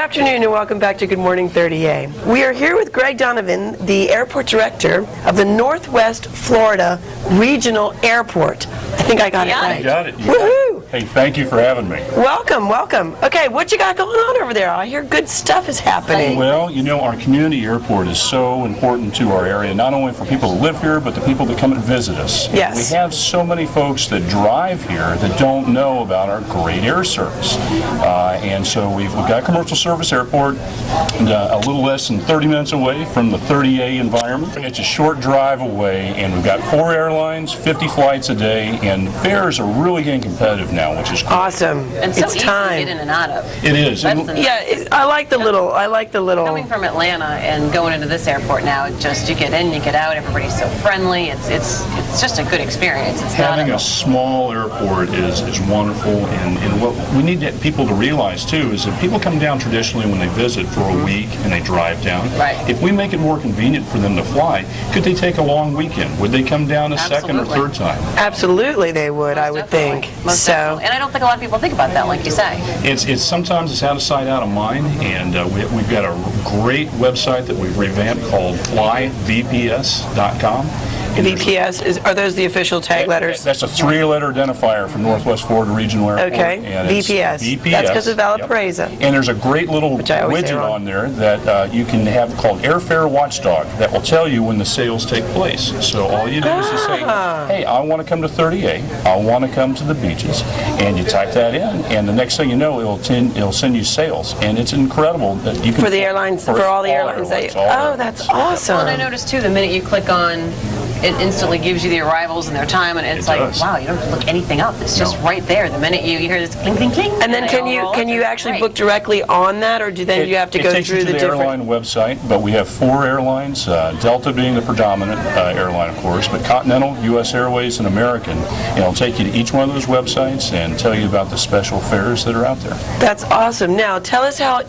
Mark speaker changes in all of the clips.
Speaker 1: afternoon and welcome back to Good Morning 30A. We are here with Greg Donovan, the Airport Director of the Northwest Florida Regional Airport. I think I got it right.
Speaker 2: You got it.
Speaker 1: Woohoo!
Speaker 2: Hey, thank you for having me.
Speaker 1: Welcome, welcome. Okay, what you got going on over there? I hear good stuff is happening.
Speaker 2: Well, you know, our community airport is so important to our area, not only for people who live here, but the people that come and visit us.
Speaker 1: Yes.
Speaker 2: We have so many folks that drive here that don't know about our great air service. And so we've got a commercial service airport and, a little less than 30 minutes away from the 30A environment. It's a short drive away, and we've got 4 airlines, 50 flights a day, and fares are really getting competitive now, which is great.
Speaker 1: Awesome.
Speaker 3: And so
Speaker 1: it's
Speaker 3: easy
Speaker 1: time.
Speaker 3: to get in and out of.
Speaker 2: It is.
Speaker 1: I like the little.
Speaker 3: Coming from Atlanta and going into this airport now, you get in, you get out. Everybody's so friendly. It's just a good experience. It's
Speaker 2: Having a small airport is wonderful, and what we need people to realize too is that people come down traditionally when they visit for a week and they drive down.
Speaker 3: Right.
Speaker 2: If we make it more convenient for them to fly, could they take a long weekend? Would they come down a second or third time?
Speaker 1: Absolutely, they would. I would think.
Speaker 3: Most definitely. And I don't think a lot of people think about that, like you say.
Speaker 2: It's sometimes it's out of sight, out of mind, and we've got a great website that we've revamped called flyvps.com.
Speaker 1: VPS, are those the official tag letters?
Speaker 2: That's a 3-letter identifier for Northwest Florida Regional Airport.
Speaker 1: Okay,
Speaker 2: and it's
Speaker 1: VPS.
Speaker 2: VPS.
Speaker 1: That's because of Valparaiso.
Speaker 2: Yep. And there's a great little widget on there that you can have called Airfare Watchdog that will tell you when the sales take place. So all you do is you say, hey, I want to come to 30A, I want to come to the beaches, and you type that in, and the next thing you know, it'll send you sales, and it's incredible that you can...
Speaker 1: For the airlines, for all the airlines. That's awesome.
Speaker 3: Well, and I noticed too, the minute you click on, it instantly gives you the arrivals and their time, and it's like, wow, you don't have to look anything up. It's just right there. The minute you hear this cling, cling, cling.
Speaker 1: And then can you actually book directly on that, or do then you have to go through the different...
Speaker 2: It takes you to the airline website, but we have 4 airlines, Delta being the predominant airline, of course, but Continental, U.S. Airways, and American. And it'll take you to each one of those websites and tell you about the special fares that are out there.
Speaker 1: That's awesome. Now, tell us how...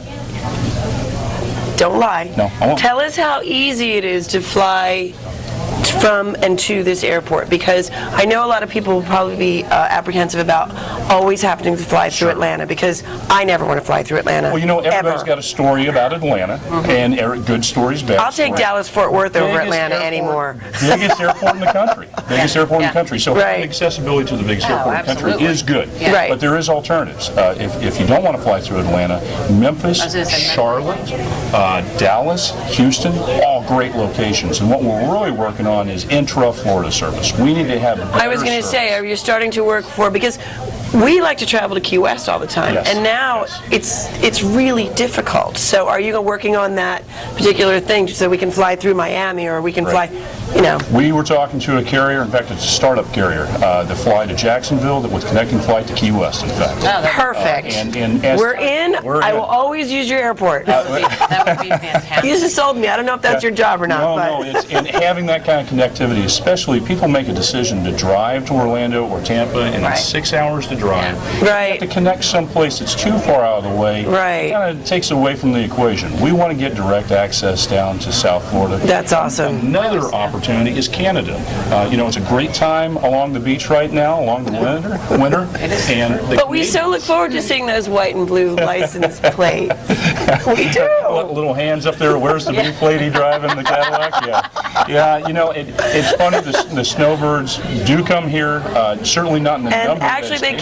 Speaker 1: Don't lie.
Speaker 2: No, I won't.
Speaker 1: Tell us how easy it is to fly from and to this airport, because I know a lot of people will probably be apprehensive about always having to fly through Atlanta, because I never want to fly through Atlanta.
Speaker 2: Well, you know, everybody's got a story about Atlanta, and good stories, bad
Speaker 1: I'll take Dallas-Fort Worth over Atlanta anymore.
Speaker 2: Biggest airport in the country. Biggest airport in the country. So having accessibility to the biggest airport in the country is good.
Speaker 1: Right.
Speaker 2: But there is alternatives. If you don't want to fly through Atlanta, Memphis, Charlotte, Dallas, Houston, all great locations. And what we're really working on is intra-Florida service. We need to have better
Speaker 1: I was going to say, are you starting to work for, because we like to travel to Key West all the time, and now it's really difficult. So are you working on that particular thing so we can fly through Miami, or we can fly, you know?
Speaker 2: We were talking to a carrier, in fact it's a startup carrier, that fly to Jacksonville with connecting flight to Key West, in fact.
Speaker 1: Perfect. We're in. I will always use your airport.
Speaker 3: That would be fantastic.
Speaker 1: You just sold me. I don't know if that's your job or not.
Speaker 2: No, and having that kind of connectivity, especially people make a decision to drive to Orlando or Tampa, and it's 6 hours to drive.
Speaker 1: Right.
Speaker 2: You have to connect someplace that's too far out of the way.
Speaker 1: Right.
Speaker 2: It kind of takes away from the equation. We want to get direct access down to South Florida.
Speaker 1: That's awesome.
Speaker 2: Another opportunity is Canada. You know, it's a great time along the beach right now, along the winter. But
Speaker 1: we so look forward to seeing those white and blue license plates. We do.
Speaker 2: Little hands up there. Where's the beef lady driving the Cadillac? Yeah. You know, it's funny. The snowbirds do come here. Certainly not in the number.
Speaker 1: And actually, they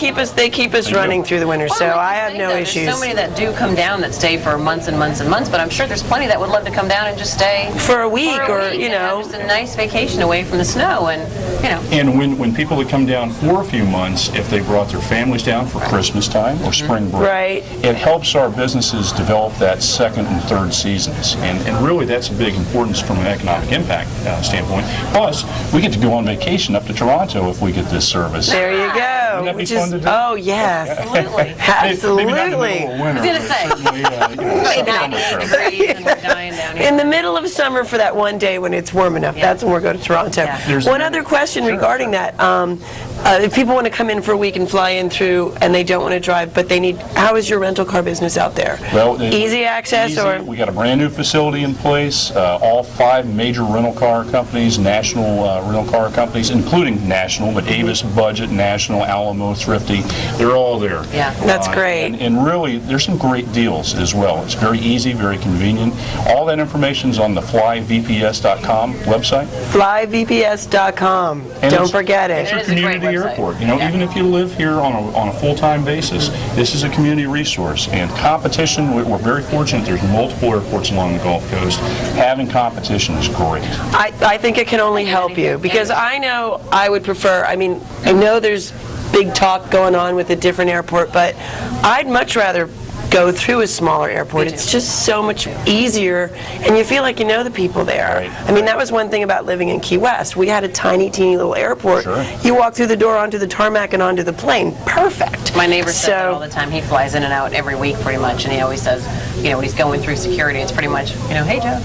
Speaker 1: keep us running through the winter. So I have no issues.
Speaker 3: There's so many that do come down that stay for months and months and months. But I'm sure there's plenty that would love to come down and just stay
Speaker 1: for a week, or you know,
Speaker 3: just a nice vacation away from the snow, and you know.
Speaker 2: And when people that come down for a few months, if they brought their families down for Christmas time or spring break, it helps our businesses develop that second and third seasons. And really, that's a big importance from an economic impact standpoint. Plus, we get to go on vacation up to Toronto if we get this service.
Speaker 1: There you go.
Speaker 2: Wouldn't that be fun to do?
Speaker 1: Oh yes,
Speaker 3: absolutely.
Speaker 1: Absolutely.
Speaker 2: Maybe not in the middle of winter,
Speaker 3: I was going to say. 98 degrees and we're dying down here.
Speaker 1: In the middle of summer for that one day when it's warm enough, that's when we'll go to Toronto. One other question regarding that. if people want to come in for a week and fly in through, and they don't want to drive, but they need, how is your rental car business out there?
Speaker 2: Well,
Speaker 1: easy access,
Speaker 2: easy.
Speaker 1: or?
Speaker 2: We got a brand new facility in place. All 5 major rental car companies, national rental car companies, including national, but Avis, Budget, National, Alamo, Thrifty, they're all there.
Speaker 3: Yeah.
Speaker 1: That's great.
Speaker 2: And really, there's some great deals as well. It's very easy, very convenient. All that information's on the flyvps.com website.
Speaker 1: Flyvps.com. Don't forget it.
Speaker 2: It's a
Speaker 3: It is a great
Speaker 2: community
Speaker 3: website.
Speaker 2: airport. You know,
Speaker 3: Yeah.
Speaker 2: even if you live here on a full-time basis, this is a community resource. And competition, we're very fortunate. There's multiple airports along the Gulf Coast. Having competition is great.
Speaker 1: I think it can only help you, because I know I would prefer, I mean, I know there's big talk going on with a different airport, but I'd much rather go through a smaller airport. It's just so much easier, and you feel like you know the people there.
Speaker 2: Right.
Speaker 1: I mean, that was one thing about living in Key West. We had a tiny, teeny little airport.
Speaker 2: Sure.
Speaker 1: You walk through the door onto the tarmac and onto the plane. Perfect.
Speaker 3: My neighbor says that all the
Speaker 1: So,
Speaker 3: time. He flies in and out every week pretty much, and he always says, you know, when he's going through security, it's pretty much, you know, hey, Joe.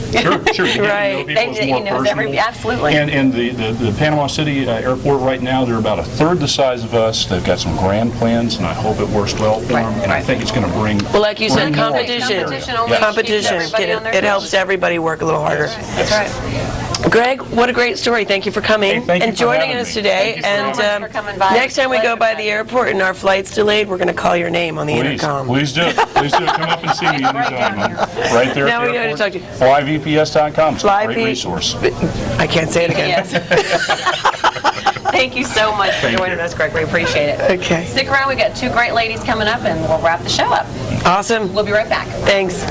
Speaker 2: Sure. You
Speaker 1: Right.
Speaker 2: know people, it's
Speaker 3: He
Speaker 2: more
Speaker 3: knows
Speaker 2: personable.
Speaker 3: absolutely.
Speaker 2: And the Panama City airport right now, they're about a third the size of us. They've got some grand plans, and I hope it works well for them. And I think it's going to bring.
Speaker 1: well, like you said,
Speaker 2: bring more.
Speaker 1: competition.
Speaker 3: only
Speaker 1: Competition.
Speaker 3: keeps everybody on their
Speaker 1: It
Speaker 3: toes.
Speaker 1: helps everybody work a little harder.
Speaker 3: That's right.
Speaker 1: Greg, what a great story. Thank you for coming
Speaker 2: Hey, thank you
Speaker 1: and
Speaker 2: for
Speaker 1: joining
Speaker 2: having
Speaker 1: us
Speaker 2: me.
Speaker 1: today.
Speaker 2: Thank you so
Speaker 1: And
Speaker 3: much for coming by.
Speaker 1: next time we go by
Speaker 3: Pleasure.
Speaker 1: the airport and our flight's delayed, we're going to call your name on the intercom.
Speaker 2: Please do it. Please do it. Come up and see me anytime. Right there
Speaker 1: Now
Speaker 2: at
Speaker 1: we
Speaker 2: the
Speaker 1: gotta
Speaker 2: airport.
Speaker 1: talk to you.
Speaker 2: Flyvps.com. It's a
Speaker 1: Fly
Speaker 2: great
Speaker 1: V-
Speaker 2: resource.
Speaker 1: I can't say it again.
Speaker 3: Yes. Thank you so much for
Speaker 2: Thank
Speaker 3: joining
Speaker 2: you.
Speaker 3: us, Greg. We appreciate it.
Speaker 1: Okay.
Speaker 3: Stick around. We've got 2 great ladies coming up, and we'll wrap the show up.
Speaker 1: Awesome.
Speaker 3: We'll be right back.
Speaker 1: Thanks.